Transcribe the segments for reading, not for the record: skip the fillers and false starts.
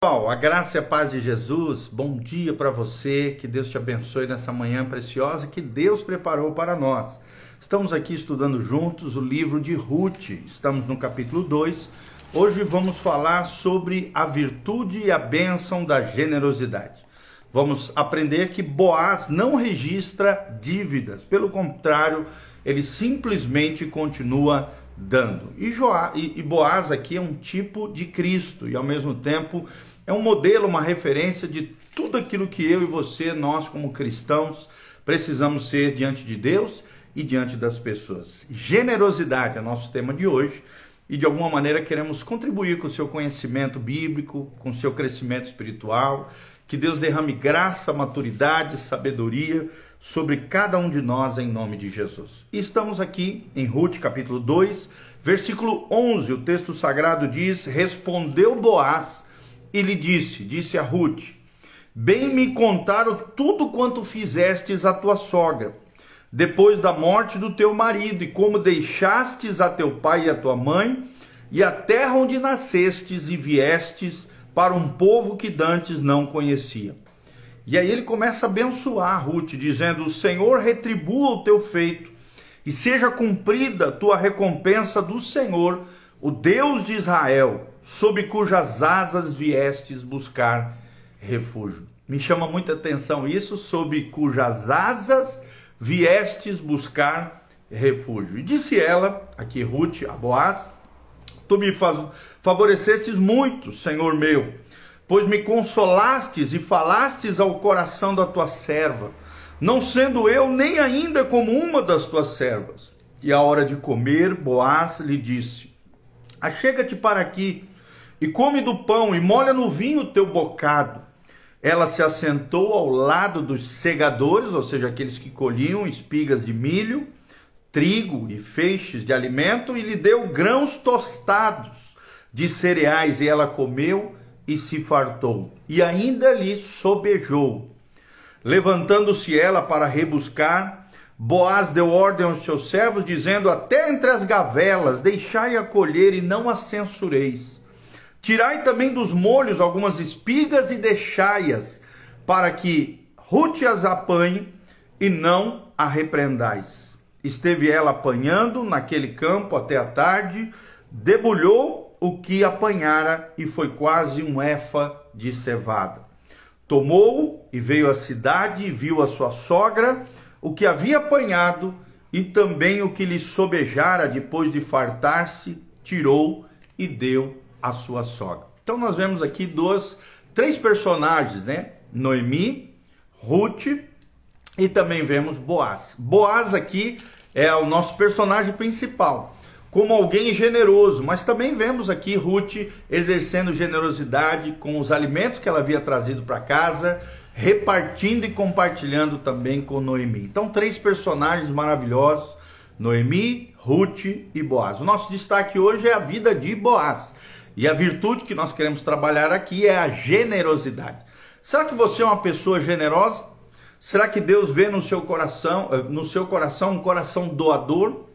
Pessoal, a graça e a paz de Jesus, bom dia para você, que Deus te abençoe nessa manhã preciosa que Deus preparou para nós. Estamos aqui estudando juntos o livro de Ruth, estamos no capítulo 2, hoje vamos falar sobre a virtude e a bênção da generosidade. Vamos aprender que Boaz não registra dívidas, pelo contrário, ele simplesmente continua dando. E Boaz aqui é um tipo de Cristo e ao mesmo tempo é um modelo, uma referência de tudo aquilo que eu e você, nós como cristãos, precisamos ser diante de Deus e diante das pessoas. Generosidade é nosso tema de hoje e de alguma maneira queremos contribuir com o seu conhecimento bíblico, com o seu crescimento espiritual, que Deus derrame graça, maturidade, sabedoria sobre cada um de nós em nome de Jesus. E estamos aqui em Ruth capítulo 2, versículo 11, o texto sagrado diz: respondeu Boaz e lhe disse a Ruth: bem me contaram tudo quanto fizestes à tua sogra, depois da morte do teu marido, e como deixastes a teu pai e a tua mãe, e a terra onde nascestes, e viestes para um povo que dantes não conhecia. E aí ele começa a abençoar Ruth, dizendo: o Senhor retribua o teu feito, e seja cumprida a tua recompensa do Senhor, o Deus de Israel, sob cujas asas viestes buscar refúgio. Me chama muita atenção isso, sob cujas asas viestes buscar refúgio. E disse ela, aqui Ruth, a Boaz: tu me favorecestes muito, Senhor meu, pois me consolastes e falastes ao coração da tua serva, não sendo eu nem ainda como uma das tuas servas. E à hora de comer, Boaz lhe disse: achega-te para aqui, e come do pão, e molha no vinho o teu bocado. Ela se assentou ao lado dos segadores, ou seja, aqueles que colhiam espigas de milho, trigo e feixes de alimento, e lhe deu grãos tostados de cereais, e ela comeu e se fartou, e ainda lhe sobejou. Levantando-se ela para rebuscar, Boaz deu ordem aos seus servos, dizendo: até entre as gavelas deixai-a colher e não a censureis. Tirai também dos molhos algumas espigas e deixai-as, para que Ruth as apanhe e não a repreendais. Esteve ela apanhando naquele campo até a tarde, debulhou o que apanhara, e foi quase um efa de cevada. Tomou e veio à cidade, e viu a sua sogra, o que havia apanhado, e também o que lhe sobejara depois de fartar-se, tirou e deu à sua sogra. Então nós vemos aqui três personagens, né? Noemi, Ruth e também vemos Boaz. Boaz aqui é o nosso personagem principal, como alguém generoso, mas também vemos aqui Ruth exercendo generosidade com os alimentos que ela havia trazido para casa, repartindo e compartilhando também com Noemi. Então, três personagens maravilhosos: Noemi, Ruth e Boaz. O nosso destaque hoje é a vida de Boaz. E a virtude que nós queremos trabalhar aqui é a generosidade. Será que você é uma pessoa generosa? Será que Deus vê no seu coração um coração doador?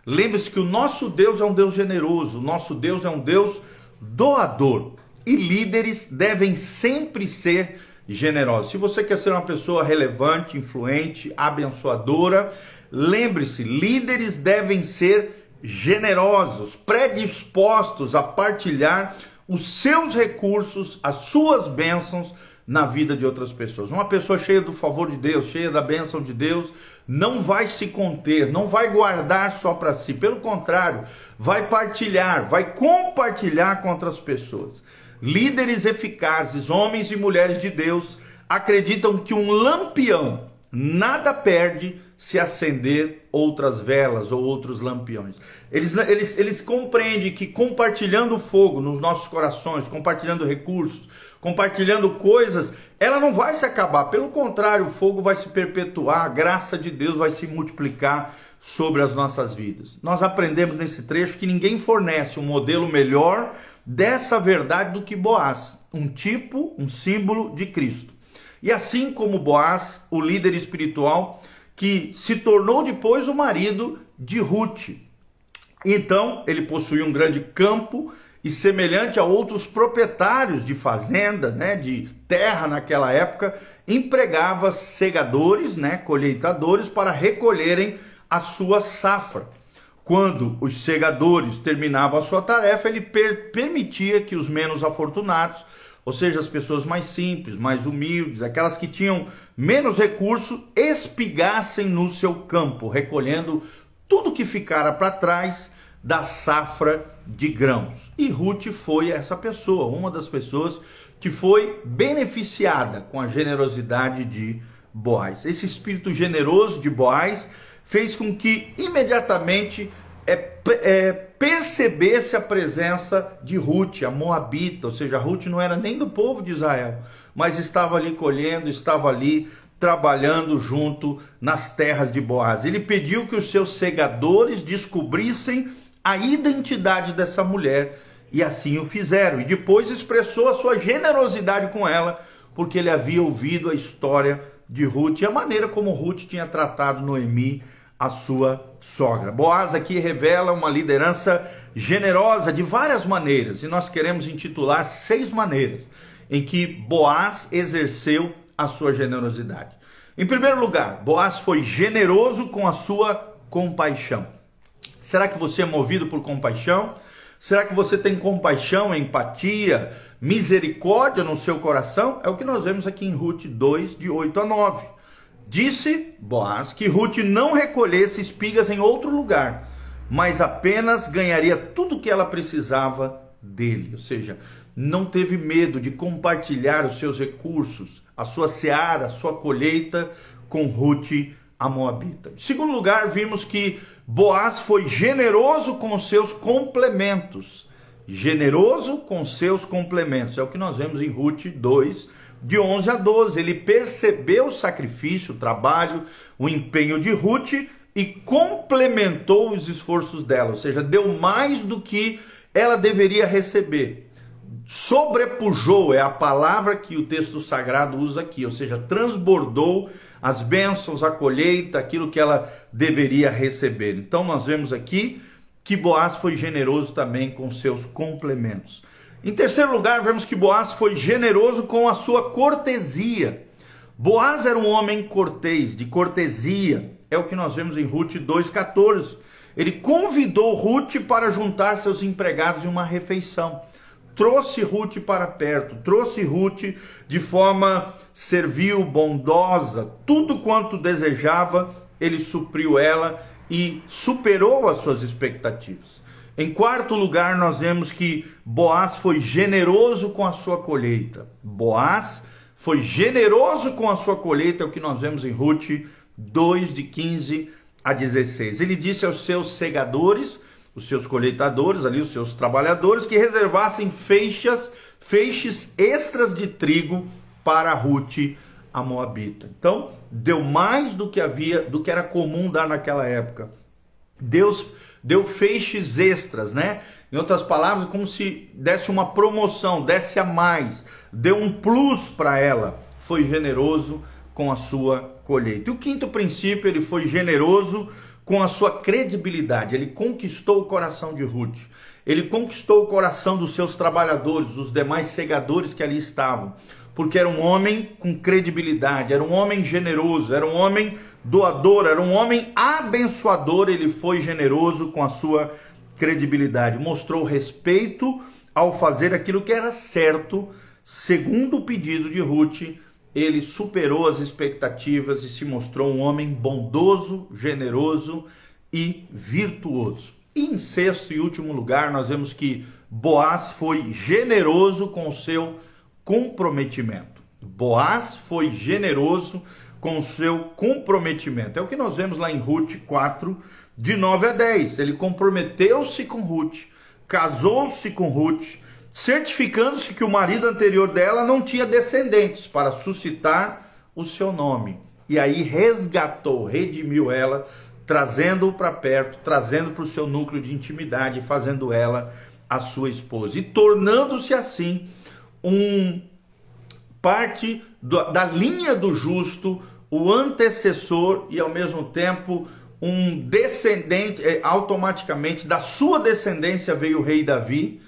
Lembre-se que o nosso Deus é um Deus generoso, o nosso Deus é um Deus doador. E líderes devem sempre ser generosos. Se você quer ser uma pessoa relevante, influente, abençoadora, lembre-se, líderes devem ser generosos, predispostos a partilhar os seus recursos, as suas bênçãos na vida de outras pessoas. Uma pessoa cheia do favor de Deus, cheia da bênção de Deus, não vai se conter, não vai guardar só para si. Pelo contrário, vai partilhar, vai compartilhar com outras pessoas. Líderes eficazes, homens e mulheres de Deus, acreditam que um lampião nada perde se acender outras velas ou outros lampiões. Eles compreendem que compartilhando fogo nos nossos corações, compartilhando recursos, compartilhando coisas, ela não vai se acabar. Pelo contrário, o fogo vai se perpetuar, a graça de Deus vai se multiplicar sobre as nossas vidas. Nós aprendemos nesse trecho que ninguém fornece um modelo melhor dessa verdade do que Boaz, um tipo, um símbolo de Cristo. E assim como Boaz, o líder espiritual que se tornou depois o marido de Ruth. Então, ele possuía um grande campo e semelhante a outros proprietários de fazenda, né, de terra naquela época, empregava segadores, né, colheitadores, para recolherem a sua safra. Quando os segadores terminavam a sua tarefa, ele permitia que os menos afortunados, ou seja, as pessoas mais simples, mais humildes, aquelas que tinham menos recursos, espigassem no seu campo, recolhendo tudo que ficara para trás da safra de grãos. E Ruth foi essa pessoa, uma das pessoas que foi beneficiada com a generosidade de Boaz. Esse espírito generoso de Boaz fez com que imediatamente percebesse a presença de Ruth, a moabita, ou seja, Ruth não era nem do povo de Israel, mas estava ali colhendo, estava ali trabalhando junto nas terras de Boaz. Ele pediu que os seus segadores descobrissem a identidade dessa mulher, e assim o fizeram, e depois expressou a sua generosidade com ela, porque ele havia ouvido a história de Ruth e a maneira como Ruth tinha tratado Noemi, a sua sogra. Boaz aqui revela uma liderança generosa de várias maneiras, e nós queremos intitular 6 maneiras em que Boaz exerceu a sua generosidade. Em primeiro lugar, Boaz foi generoso com a sua compaixão. Será que você é movido por compaixão? Será que você tem compaixão, empatia, misericórdia no seu coração? É o que nós vemos aqui em Ruth 2, de 8 a 9. Disse Boaz que Ruth não recolhesse espigas em outro lugar, mas apenas ganharia tudo o que ela precisava dele. Ou seja, não teve medo de compartilhar os seus recursos, a sua seara, a sua colheita com Ruth, a moabita. Em segundo lugar, vimos que Boaz foi generoso com seus complementos. Generoso com seus complementos. É o que nós vemos em Ruth 2, de 11 a 12. Ele percebeu o sacrifício, o trabalho, o empenho de Ruth e complementou os esforços dela. Ou seja, deu mais do que ela deveria receber. Sobrepujou, é a palavra que o texto sagrado usa aqui. Ou seja, transbordou as bênçãos, a colheita, aquilo que ela deveria receber. Então nós vemos aqui que Boaz foi generoso também com seus complementos. Em terceiro lugar, vemos que Boaz foi generoso com a sua cortesia. Boaz era um homem cortês, de cortesia. É o que nós vemos em Ruth 2,14. Ele convidou Ruth para juntar seus empregados em uma refeição. Trouxe Ruth para perto, trouxe Ruth de forma servil, bondosa, tudo quanto desejava, ele supriu ela e superou as suas expectativas. Em quarto lugar, nós vemos que Boaz foi generoso com a sua colheita. Boaz foi generoso com a sua colheita, é o que nós vemos em Ruth 2, de 15 a 16. Ele disse aos seus segadores, os seus colheitadores, ali os seus trabalhadores, que reservassem feixes extras de trigo para Ruth, a moabita. Então, deu mais do que era comum dar naquela época. Deus deu feixes extras, né? Em outras palavras, como se desse uma promoção, desse a mais, deu um plus para ela. Foi generoso com a sua colheita. E o quinto princípio, ele foi generoso com a sua credibilidade. Ele conquistou o coração de Ruth. Ele conquistou o coração dos seus trabalhadores, dos demais segadores que ali estavam. Porque era um homem com credibilidade, era um homem generoso, era um homem doador, era um homem abençoador. Ele foi generoso com a sua credibilidade. Mostrou respeito ao fazer aquilo que era certo, segundo o pedido de Ruth. Ele superou as expectativas e se mostrou um homem bondoso, generoso e virtuoso. E em sexto e último lugar, nós vemos que Boaz foi generoso com o seu comprometimento. Boaz foi generoso com o seu comprometimento. É o que nós vemos lá em Ruth 4, de 9 a 10. Ele comprometeu-se com Ruth, casou-se com Ruth, certificando-se que o marido anterior dela não tinha descendentes para suscitar o seu nome. E aí resgatou, redimiu ela, trazendo-o para perto, trazendo para o seu núcleo de intimidade, fazendo ela a sua esposa. E tornando-se assim parte da linha do justo, o antecessor e ao mesmo tempo um descendente, automaticamente da sua descendência veio o rei Davi.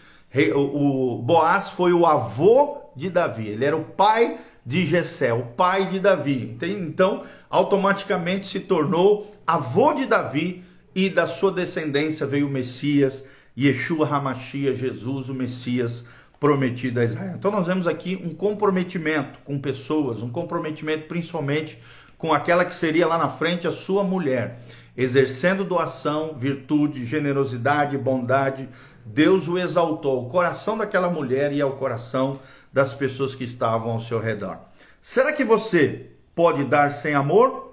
O Boaz foi o avô de Davi, ele era o pai de Jessé, o pai de Davi. Então, automaticamente se tornou avô de Davi, e da sua descendência veio o Messias, Yeshua HaMashiach, Jesus, o Messias prometido a Israel. Então nós vemos aqui um comprometimento com pessoas, um comprometimento principalmente com aquela que seria lá na frente a sua mulher, exercendo doação, virtude, generosidade, bondade. Deus o exaltou ao coração daquela mulher e ao coração das pessoas que estavam ao seu redor. Será que você pode dar sem amor,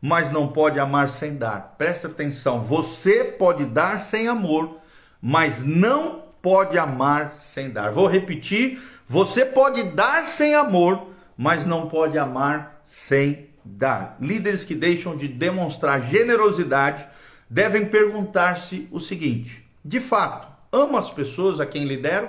mas não pode amar sem dar? Presta atenção, você pode dar sem amor, mas não pode amar sem dar. Vou repetir, você pode dar sem amor, mas não pode amar sem dar. Líderes que deixam de demonstrar generosidade devem perguntar-se o seguinte: de fato, amo as pessoas a quem lidero?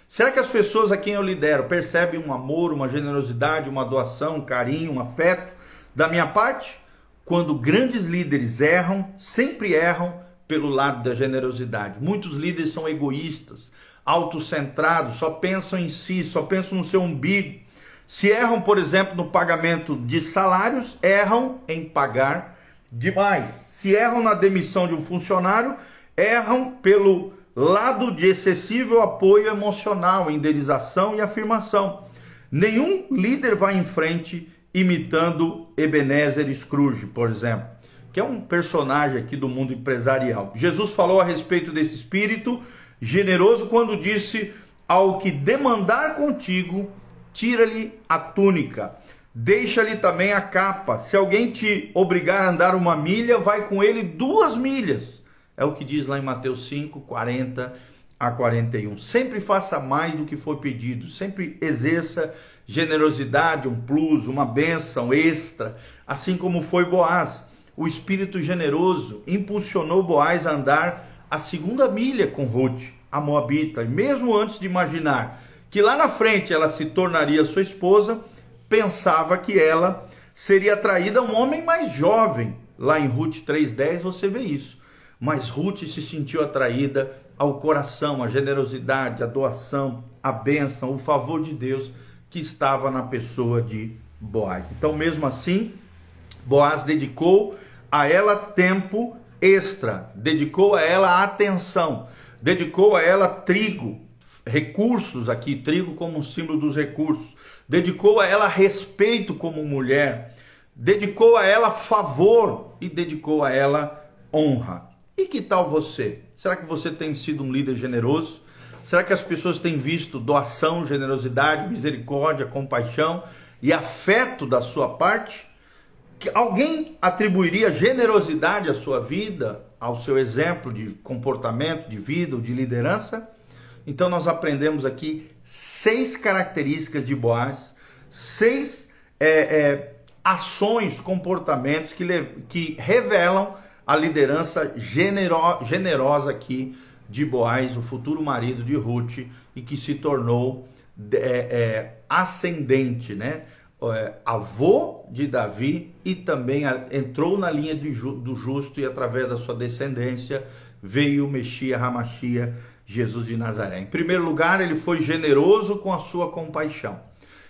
Será que as pessoas a quem eu lidero percebem um amor, uma generosidade, uma doação, um carinho, um afeto da minha parte? Quando grandes líderes erram, sempre erram pelo lado da generosidade. Muitos líderes são egoístas, autocentrados, só pensam em si, só pensam no seu umbigo. Se erram, por exemplo, no pagamento de salários, erram em pagar demais. Se erram na demissão de um funcionário, erram pelo lado de excessivo apoio emocional, indenização e afirmação. Nenhum líder vai em frente imitando Ebenezer Scrooge, por exemplo, que é um personagem aqui do mundo empresarial. Jesus falou a respeito desse espírito generoso quando disse: ao que demandar contigo, tira-lhe a túnica, deixa-lhe também a capa. Se alguém te obrigar a andar 1 milha, vai com ele 2 milhas. É o que diz lá em Mateus 5, 40 a 41. Sempre faça mais do que for pedido, sempre exerça generosidade, um plus, uma bênção extra, assim como foi Boaz. O espírito generoso impulsionou Boaz a andar a 2ª milha com Ruth, a moabita, e mesmo antes de imaginar que lá na frente ela se tornaria sua esposa, pensava que ela seria atraída a um homem mais jovem. Lá em Ruth 3:10 você vê isso. Mas Ruth se sentiu atraída ao coração, a generosidade, a doação, a bênção, o favor de Deus que estava na pessoa de Boaz. Então, mesmo assim, Boaz dedicou a ela tempo extra, dedicou a ela atenção, dedicou a ela trigo, recursos aqui, trigo como um símbolo dos recursos, dedicou a ela respeito como mulher, dedicou a ela favor e dedicou a ela honra. E que tal você? Será que você tem sido um líder generoso? Será que as pessoas têm visto doação, generosidade, misericórdia, compaixão e afeto da sua parte? Que alguém atribuiria generosidade à sua vida, ao seu exemplo de comportamento, de vida ou de liderança? Então nós aprendemos aqui 6 características de Boaz, 6 ações, comportamentos que revelam a liderança generosa aqui de Boaz, o futuro marido de Ruth, e que se tornou ascendente, né? Avô de Davi, e também entrou na linha do justo, e através da sua descendência veio o Messias HaMashiach, Jesus de Nazaré. Em primeiro lugar, ele foi generoso com a sua compaixão.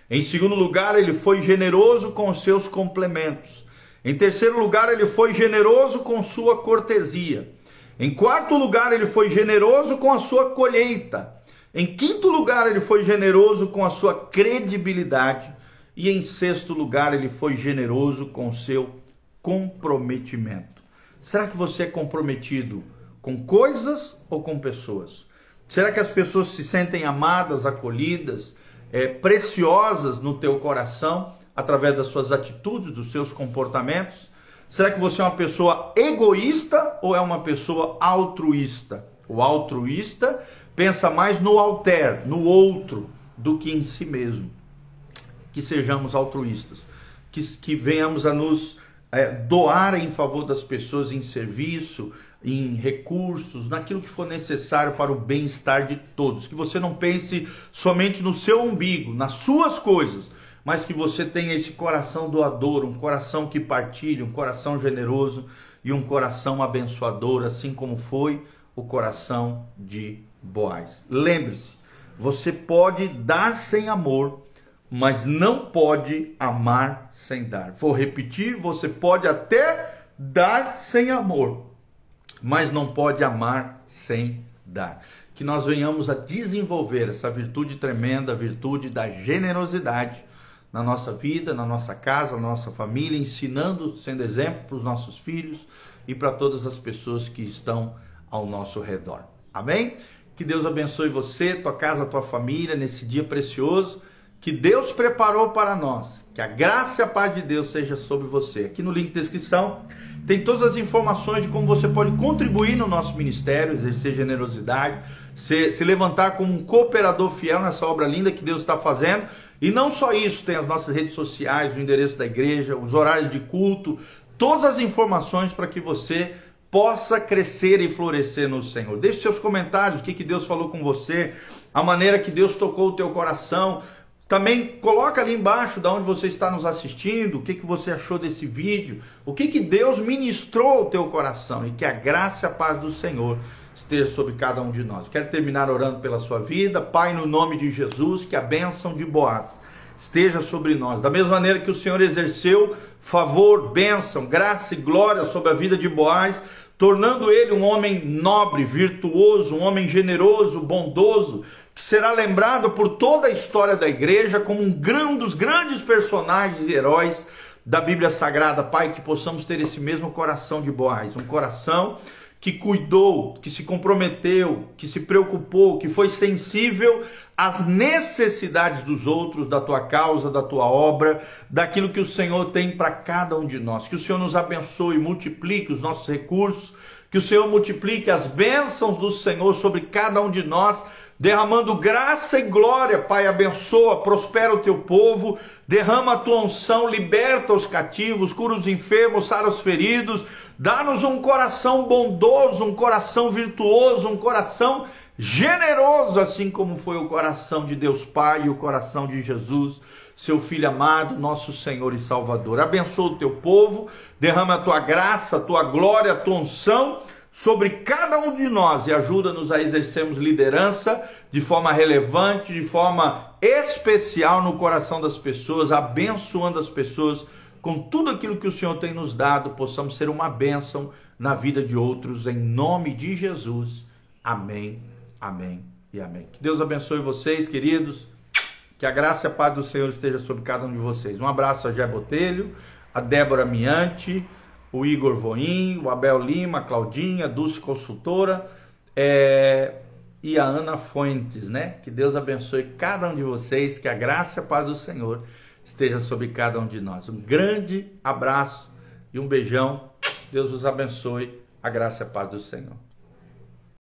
Em segundo lugar, ele foi generoso com os seus complementos. Em terceiro lugar, ele foi generoso com sua cortesia. Em quarto lugar, ele foi generoso com a sua colheita. Em quinto lugar, ele foi generoso com a sua credibilidade. E em sexto lugar, ele foi generoso com o seu comprometimento. Será que você é comprometido com coisas ou com pessoas? Será que as pessoas se sentem amadas, acolhidas, preciosas no teu coração, através das suas atitudes, dos seus comportamentos? Será que você é uma pessoa egoísta ou é uma pessoa altruísta? O altruísta pensa mais no alter, no outro, do que em si mesmo. Que sejamos altruístas, que venhamos a nos doar em favor das pessoas, em serviço, em recursos, naquilo que for necessário para o bem-estar de todos. Que você não pense somente no seu umbigo, nas suas coisas, mas que você tenha esse coração doador, um coração que partilha, um coração generoso e um coração abençoador, assim como foi o coração de Boaz. Lembre-se, você pode dar sem amor, mas não pode amar sem dar. Vou repetir, você pode até dar sem amor, mas não pode amar sem dar. Que nós venhamos a desenvolver essa virtude tremenda, a virtude da generosidade na nossa vida, na nossa casa, na nossa família, ensinando, sendo exemplo para os nossos filhos e para todas as pessoas que estão ao nosso redor. Amém? Que Deus abençoe você, tua casa, tua família, nesse dia precioso que Deus preparou para nós. Que a graça e a paz de Deus seja sobre você. Aqui no link de descrição tem todas as informações de como você pode contribuir no nosso ministério, exercer generosidade, se levantar como um cooperador fiel nessa obra linda que Deus está fazendo. E não só isso, tem as nossas redes sociais, o endereço da igreja, os horários de culto, todas as informações para que você possa crescer e florescer no Senhor. Deixe seus comentários, o que Deus falou com você, a maneira que Deus tocou o teu coração. Também coloca ali embaixo de onde você está nos assistindo, o que você achou desse vídeo, o que Deus ministrou ao teu coração, e que a graça e a paz do Senhor esteja sobre cada um de nós. Quero terminar orando pela sua vida. Pai, no nome de Jesus, que a bênção de Boaz esteja sobre nós. Da mesma maneira que o Senhor exerceu favor, bênção, graça e glória sobre a vida de Boaz, tornando ele um homem nobre, virtuoso, um homem generoso, bondoso, que será lembrado por toda a história da igreja como um dos grandes personagens e heróis da Bíblia Sagrada. Pai, que possamos ter esse mesmo coração de Boaz, um coração que cuidou, que se comprometeu, que se preocupou, que foi sensível às necessidades dos outros, da tua causa, da tua obra, daquilo que o Senhor tem para cada um de nós. Que o Senhor nos abençoe, multiplique os nossos recursos, que o Senhor multiplique as bênçãos do Senhor sobre cada um de nós, derramando graça e glória. Pai, abençoa, prospera o teu povo, derrama a tua unção, liberta os cativos, cura os enfermos, sara os feridos, dá-nos um coração bondoso, um coração virtuoso, um coração generoso, assim como foi o coração de Deus Pai e o coração de Jesus, seu Filho amado, nosso Senhor e Salvador. Abençoa o teu povo, derrama a tua graça, a tua glória, a tua unção sobre cada um de nós e ajuda-nos a exercermos liderança de forma relevante, de forma especial no coração das pessoas, abençoando as pessoas com tudo aquilo que o Senhor tem nos dado, possamos ser uma bênção na vida de outros, em nome de Jesus. Amém, amém e amém. Que Deus abençoe vocês, queridos, que a graça e a paz do Senhor esteja sobre cada um de vocês. Um abraço a Jé Botelho, a Débora Miante, o Igor Voim, o Abel Lima, a Claudinha, a Dulce Consultora e a Ana Fuentes, né? Que Deus abençoe cada um de vocês, que a graça e a paz do Senhor esteja sobre cada um de nós. Um grande abraço e um beijão. Deus os abençoe, a graça e a paz do Senhor.